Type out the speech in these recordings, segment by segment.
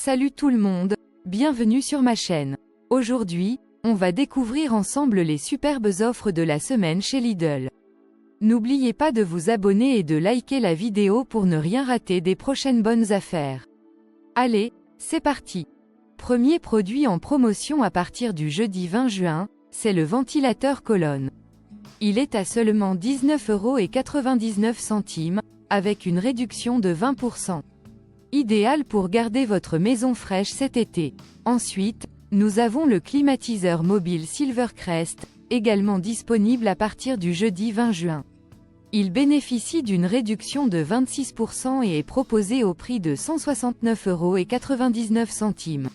Salut tout le monde, bienvenue sur ma chaîne. Aujourd'hui, on va découvrir ensemble les superbes offres de la semaine chez Lidl. N'oubliez pas de vous abonner et de liker la vidéo pour ne rien rater des prochaines bonnes affaires. Allez, c'est parti. Premier produit en promotion à partir du jeudi 20 juin, c'est le ventilateur colonne. Il est à seulement 19,99 €, avec une réduction de 20%. Idéal pour garder votre maison fraîche cet été. Ensuite, nous avons le climatiseur mobile Silvercrest, également disponible à partir du jeudi 20 juin. Il bénéficie d'une réduction de 26% et est proposé au prix de 169,99 €.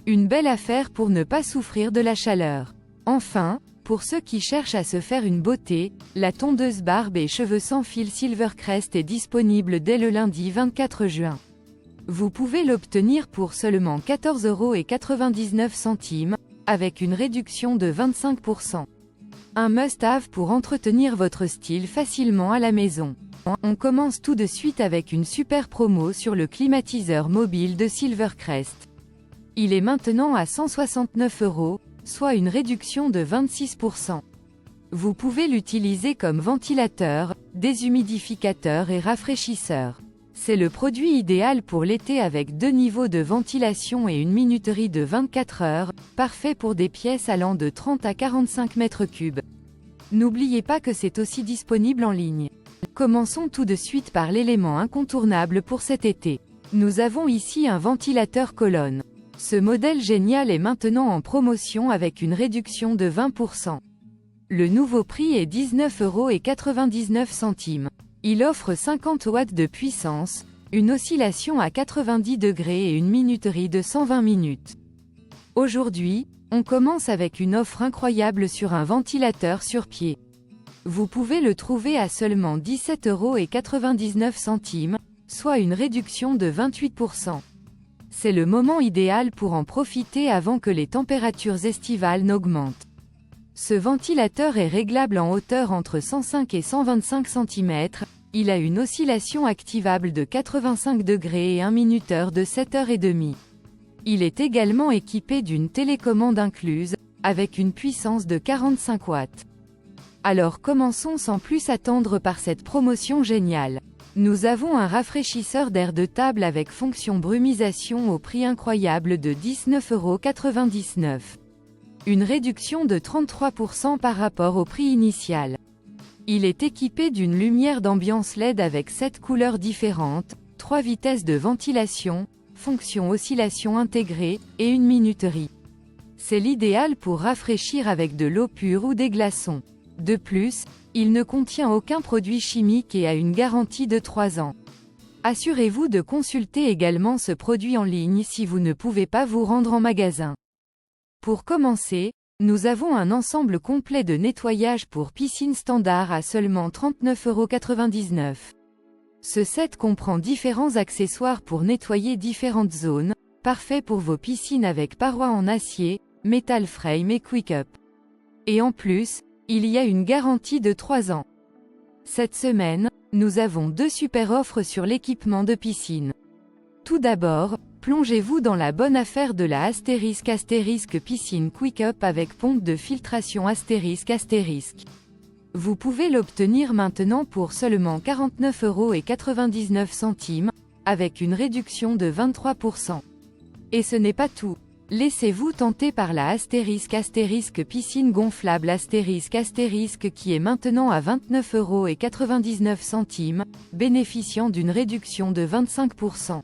Une belle affaire pour ne pas souffrir de la chaleur. Enfin, pour ceux qui cherchent à se faire une beauté, la tondeuse barbe et cheveux sans fil Silvercrest est disponible dès le lundi 24 juin. Vous pouvez l'obtenir pour seulement 14,99 €, avec une réduction de 25%. Un must-have pour entretenir votre style facilement à la maison. On commence tout de suite avec une super promo sur le climatiseur mobile de Silvercrest. Il est maintenant à 169 €, soit une réduction de 26%. Vous pouvez l'utiliser comme ventilateur, déshumidificateur et rafraîchisseur. C'est le produit idéal pour l'été avec 2 niveaux de ventilation et une minuterie de 24 heures, parfait pour des pièces allant de 30 à 45 mètres cubes. N'oubliez pas que c'est aussi disponible en ligne. Commençons tout de suite par l'élément incontournable pour cet été. Nous avons ici un ventilateur colonne. Ce modèle génial est maintenant en promotion avec une réduction de 20%. Le nouveau prix est 19,99 €. Il offre 50 watts de puissance, une oscillation à 90 degrés et une minuterie de 120 minutes. Aujourd'hui, on commence avec une offre incroyable sur un ventilateur sur pied. Vous pouvez le trouver à seulement 17,99 €, soit une réduction de 28%. C'est le moment idéal pour en profiter avant que les températures estivales n'augmentent. Ce ventilateur est réglable en hauteur entre 105 et 125 cm, il a une oscillation activable de 85 degrés et un minuteur de 7h30. Il est également équipé d'une télécommande incluse, avec une puissance de 45 watts. Alors commençons sans plus attendre par cette promotion géniale. Nous avons un rafraîchisseur d'air de table avec fonction brumisation au prix incroyable de 19,99 €. Une réduction de 33% par rapport au prix initial. Il est équipé d'une lumière d'ambiance LED avec 7 couleurs différentes, 3 vitesses de ventilation, fonction oscillation intégrée, et une minuterie. C'est l'idéal pour rafraîchir avec de l'eau pure ou des glaçons. De plus, il ne contient aucun produit chimique et a une garantie de 3 ans. Assurez-vous de consulter également ce produit en ligne si vous ne pouvez pas vous rendre en magasin. Pour commencer, nous avons un ensemble complet de nettoyage pour piscine standard à seulement 39,99 €. Ce set comprend différents accessoires pour nettoyer différentes zones, parfait pour vos piscines avec parois en acier, metal frame et quick up. Et en plus, il y a une garantie de 3 ans. Cette semaine, nous avons 2 super offres sur l'équipement de piscine. Tout d'abord, plongez-vous dans la bonne affaire de la ** piscine Quick Up avec pompe de filtration ***. Vous pouvez l'obtenir maintenant pour seulement 49,99 €, avec une réduction de 23%. Et ce n'est pas tout. Laissez-vous tenter par la ** piscine gonflable ** qui est maintenant à 29,99 €, bénéficiant d'une réduction de 25%.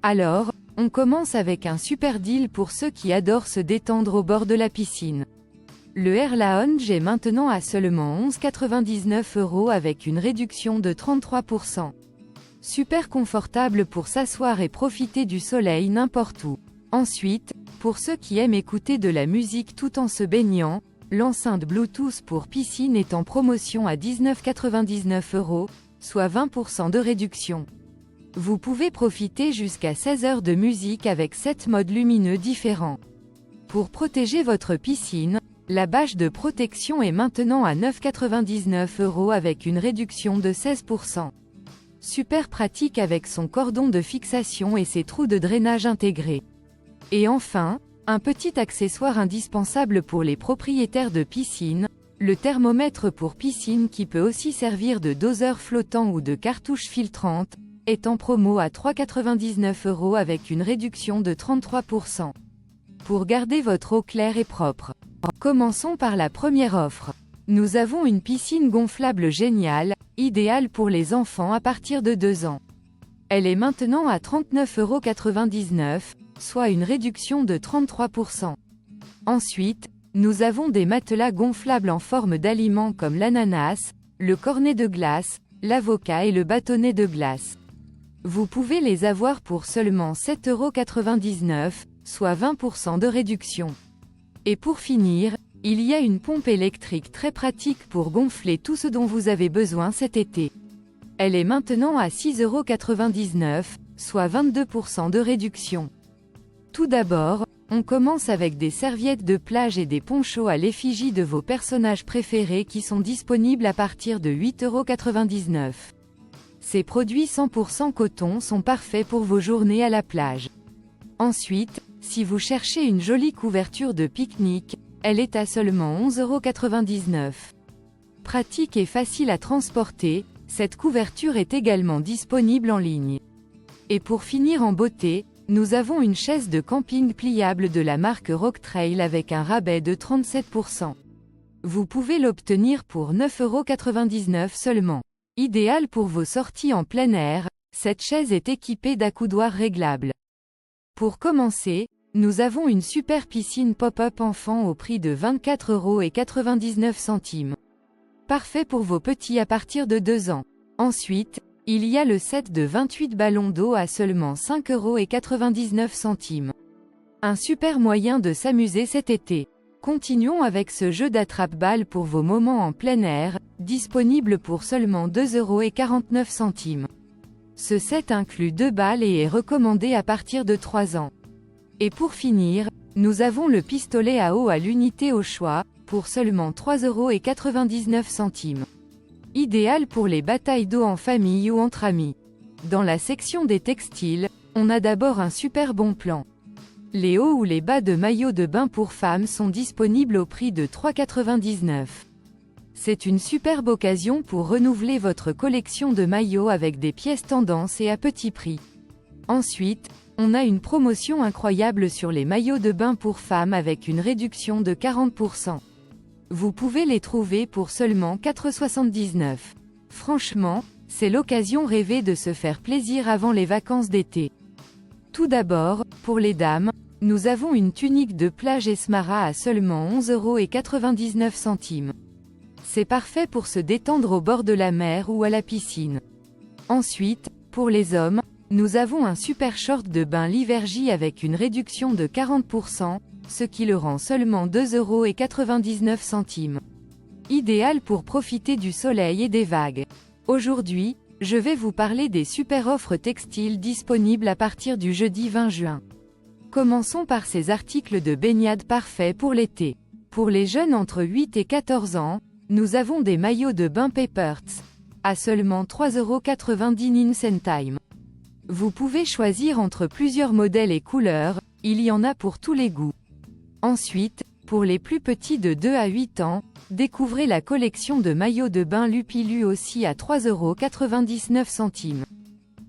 Alors, on commence avec un super deal pour ceux qui adorent se détendre au bord de la piscine. Le Air Lounge est maintenant à seulement 11,99 € avec une réduction de 33%. Super confortable pour s'asseoir et profiter du soleil n'importe où. Ensuite, pour ceux qui aiment écouter de la musique tout en se baignant, l'enceinte Bluetooth pour piscine est en promotion à 19,99 €, soit 20% de réduction. Vous pouvez profiter jusqu'à 16 heures de musique avec 7 modes lumineux différents. Pour protéger votre piscine, la bâche de protection est maintenant à 9,99 € avec une réduction de 16%. Super pratique avec son cordon de fixation et ses trous de drainage intégrés. Et enfin, un petit accessoire indispensable pour les propriétaires de piscine, le thermomètre pour piscine qui peut aussi servir de doseur flottant ou de cartouche filtrante, est en promo à 3,99 € avec une réduction de 33%. Pour garder votre eau claire et propre. Commençons par la première offre. Nous avons une piscine gonflable géniale, idéale pour les enfants à partir de 2 ans. Elle est maintenant à 39,99 €, soit une réduction de 33%. Ensuite, nous avons des matelas gonflables en forme d'aliments comme l'ananas, le cornet de glace, l'avocat et le bâtonnet de glace. Vous pouvez les avoir pour seulement 7,99 €, soit 20% de réduction. Et pour finir, il y a une pompe électrique très pratique pour gonfler tout ce dont vous avez besoin cet été. Elle est maintenant à 6,99 €, soit 22% de réduction. Tout d'abord, on commence avec des serviettes de plage et des ponchos à l'effigie de vos personnages préférés qui sont disponibles à partir de 8,99 €. Ces produits 100% coton sont parfaits pour vos journées à la plage. Ensuite, si vous cherchez une jolie couverture de pique-nique, elle est à seulement 11,99 €. Pratique et facile à transporter, cette couverture est également disponible en ligne. Et pour finir en beauté, nous avons une chaise de camping pliable de la marque Rocktrail avec un rabais de 37%. Vous pouvez l'obtenir pour 9,99 € seulement. Idéale pour vos sorties en plein air, cette chaise est équipée d'accoudoirs réglables. Pour commencer, nous avons une super piscine pop-up enfant au prix de 24,99 €. Parfait pour vos petits à partir de 2 ans. Ensuite, il y a le set de 28 ballons d'eau à seulement 5,99 €. Un super moyen de s'amuser cet été. Continuons avec ce jeu d'attrape-balles pour vos moments en plein air, disponible pour seulement 2,49 €. Ce set inclut 2 balles et est recommandé à partir de 3 ans. Et pour finir, nous avons le pistolet à eau à l'unité au choix, pour seulement 3,99 €. Idéal pour les batailles d'eau en famille ou entre amis. Dans la section des textiles, on a d'abord un super bon plan. Les hauts ou les bas de maillot de bain pour femmes sont disponibles au prix de 3,99 €. C'est une superbe occasion pour renouveler votre collection de maillots avec des pièces tendance et à petit prix. Ensuite, on a une promotion incroyable sur les maillots de bain pour femmes avec une réduction de 40%. Vous pouvez les trouver pour seulement 4,79 €. Franchement, c'est l'occasion rêvée de se faire plaisir avant les vacances d'été. Tout d'abord, pour les dames, nous avons une tunique de plage Esmara à seulement 11,99 €. C'est parfait pour se détendre au bord de la mer ou à la piscine. Ensuite, pour les hommes, nous avons un super short de bain Livergy avec une réduction de 40%, ce qui le rend seulement 2,99 €. Idéal pour profiter du soleil et des vagues. Aujourd'hui, je vais vous parler des super offres textiles disponibles à partir du jeudi 20 juin. Commençons par ces articles de baignade parfaits pour l'été. Pour les jeunes entre 8 et 14 ans, nous avons des maillots de bain Pepperts, à seulement 3,90 € . Vous pouvez choisir entre plusieurs modèles et couleurs, il y en a pour tous les goûts. Ensuite, pour les plus petits de 2 à 8 ans, découvrez la collection de maillots de bain Lupilu aussi à 3,99 €.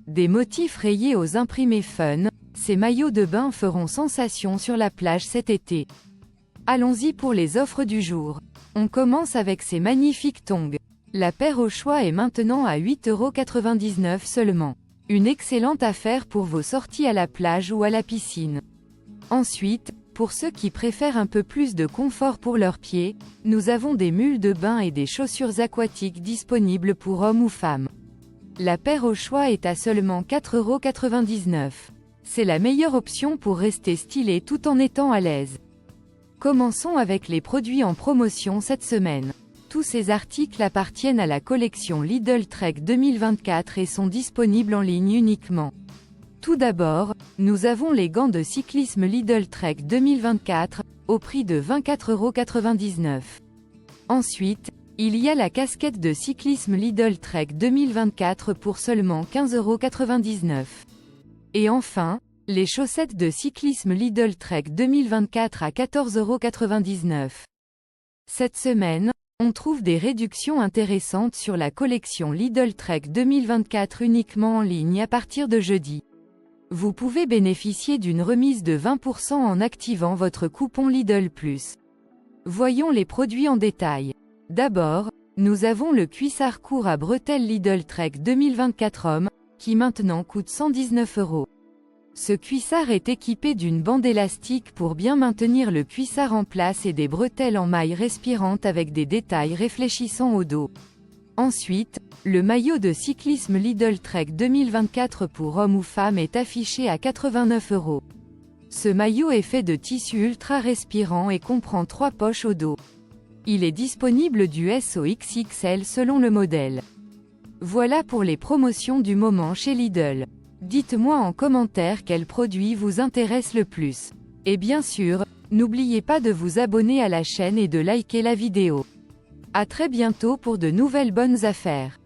Des motifs rayés aux imprimés fun, ces maillots de bain feront sensation sur la plage cet été. Allons-y pour les offres du jour. On commence avec ces magnifiques tongs. La paire au choix est maintenant à 8,99 € seulement. Une excellente affaire pour vos sorties à la plage ou à la piscine. Ensuite, pour ceux qui préfèrent un peu plus de confort pour leurs pieds, nous avons des mules de bain et des chaussures aquatiques disponibles pour hommes ou femmes. La paire au choix est à seulement 4,99 €. C'est la meilleure option pour rester stylé tout en étant à l'aise. Commençons avec les produits en promotion cette semaine. Tous ces articles appartiennent à la collection Lidl Trek 2024 et sont disponibles en ligne uniquement. Tout d'abord, nous avons les gants de cyclisme Lidl Trek 2024, au prix de 24,99 €. Ensuite, Il y a la casquette de cyclisme Lidl Trek 2024 pour seulement 15,99 €. Et enfin, les chaussettes de cyclisme Lidl Trek 2024 à 14,99 €. Cette semaine, on trouve des réductions intéressantes sur la collection Lidl Trek 2024 uniquement en ligne à partir de jeudi. Vous pouvez bénéficier d'une remise de 20% en activant votre coupon Lidl+. Voyons les produits en détail. D'abord, nous avons le cuissard court à bretelles Lidl Trek 2024 Homme, qui maintenant coûte 119 €. Ce cuissard est équipé d'une bande élastique pour bien maintenir le cuissard en place et des bretelles en maille respirantes avec des détails réfléchissants au dos. Ensuite, le maillot de cyclisme Lidl Trek 2024 pour hommes ou femmes est affiché à 89 €. Ce maillot est fait de tissu ultra respirant et comprend 3 poches au dos. Il est disponible du S au XXL selon le modèle. Voilà pour les promotions du moment chez Lidl. Dites-moi en commentaire quel produit vous intéresse le plus. Et bien sûr, n'oubliez pas de vous abonner à la chaîne et de liker la vidéo. À très bientôt pour de nouvelles bonnes affaires.